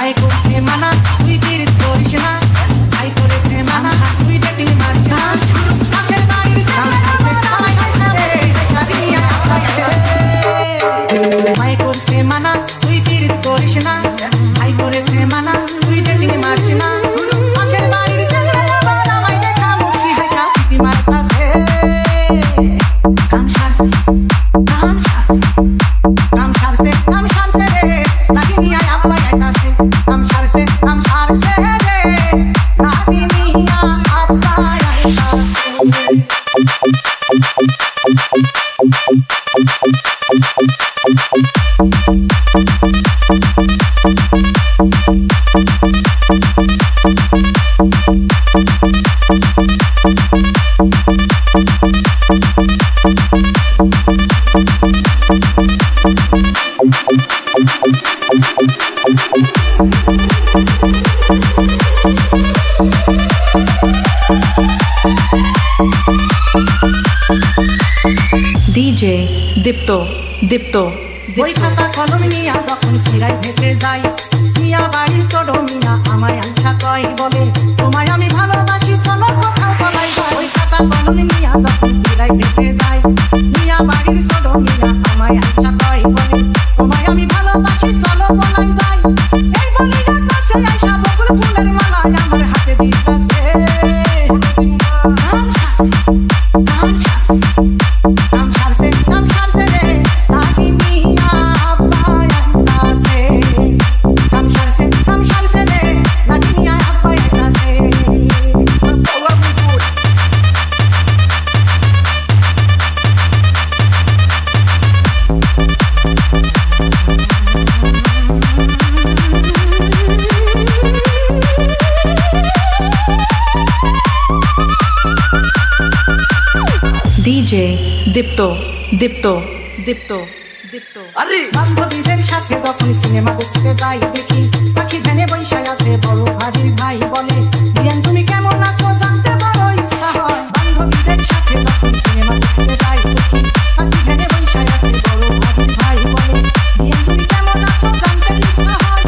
ভাই করছে মানা তুই পীড়িত করিস না, ভাই করেছে মানা তুই ডেটিং মারিস না, পাশের বাড়ির ভাই করছে মানা তুই পীড়িত করিস না, ভাই করেছে মানা তুই ডেটিং মারিস না, পাশের বাড়ির আমায় দেখা মুস্কি হাসা সিটি মারতাছে কাম সারছে কাম সারছে কাম সারছে কাম সারছে রে লাগি নিয়া আব্বা আইতাছে কাম সারছে রে লাগি নিয়া আব্বা আইতাছে DJ Dipto Dipto বই খাতা কলম নিয়া যখন ফিরাই ভেসে যাই, মিয়া বাড়ি ছোট মিয়া আমায় আনছা কয় বলে তোমায় আমি ভালোবাসি চলো কোথাও পলাই যাই। বই খাতা কলম নিয়া যখন ফিরাই ভেসে যাই, মিয়া বাড়ির ছোট মিয়া আমায় আনছা কয় বলে তোমায় আমি ভালোবাসি চলো পলাই যাই। এই বলি কাছে আইসা বকুল ফুলের মালা আমার হাতে দিতাছে কাম সারছে কাম সারছে কাম সারছে রে লাগি নিয়া আব্বা আইতাছে কাম সারছে রে লাগি নিয়া আব্বা আইতাছে DJ Dipto Dipto Dipto Dipto বান্ধবীদের সাথে যখন সিনেমা দেখতে যাই দেখি পাখি ভ্যানে বৈশাখ আছে বড় ভাবির ভাই বলে বিয়ান তুমি কেমন আছো জানতে বড় ইচ্ছা হয়। বান্ধবীদের সাথে যখন সিনেমা দেখতে যাই দেখি পাখি ভ্যানে বৈশাখ আছে বড় ভাবির ভাই বলে বিয়ান তুমি কেমন আছো জানতে ইচ্ছা হয়।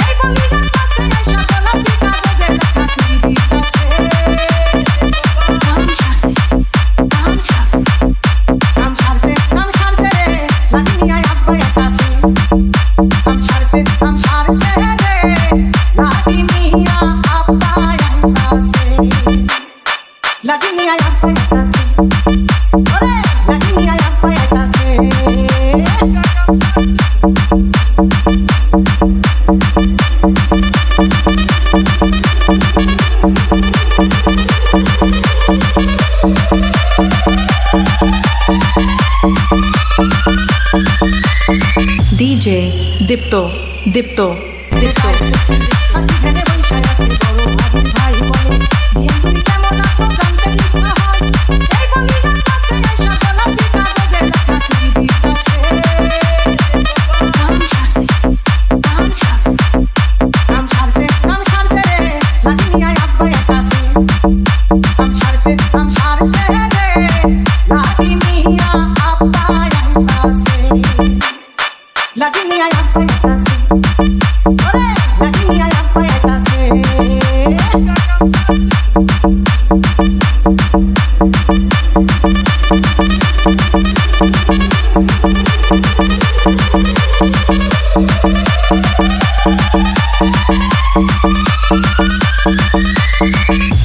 এই বলি কাছে আইসা গোলাপি কাগজে লেখা চিঠি দিতাছে কাম সারছে কাম সারছে কাম সারছে রে লাগি নিয়া আব্বা আইতাছে কাম সারছে রে লাগি নিয়া আব্বা আইতাছে লাগি নিয়া আব্বা আইতাছে ওরে লাগি নিয়া আব্বা আইতাছে DJ Dipto Dipto Dipto পাখি ভ্যানে বৈশাখ আছে বড় ভাবির ভাই বলে বিয়ান তুমি কেমন আছো জানতে ইচ্ছা হয়। এই বলি কাছে আইসা গোলাপি কাগজে লেখা চিঠি দিতাছে কাম সারছে রে লাগি নিয়া আব্বা আইতাছে কাম সারছে রে লাগি নিয়া আব্বা আইতাছে লাগি নিয়া আব্বা আইতাছে ওরে লাগি নিয়া আব্বা আইতাছে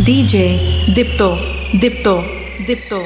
DJ Dipto Dipto Dipto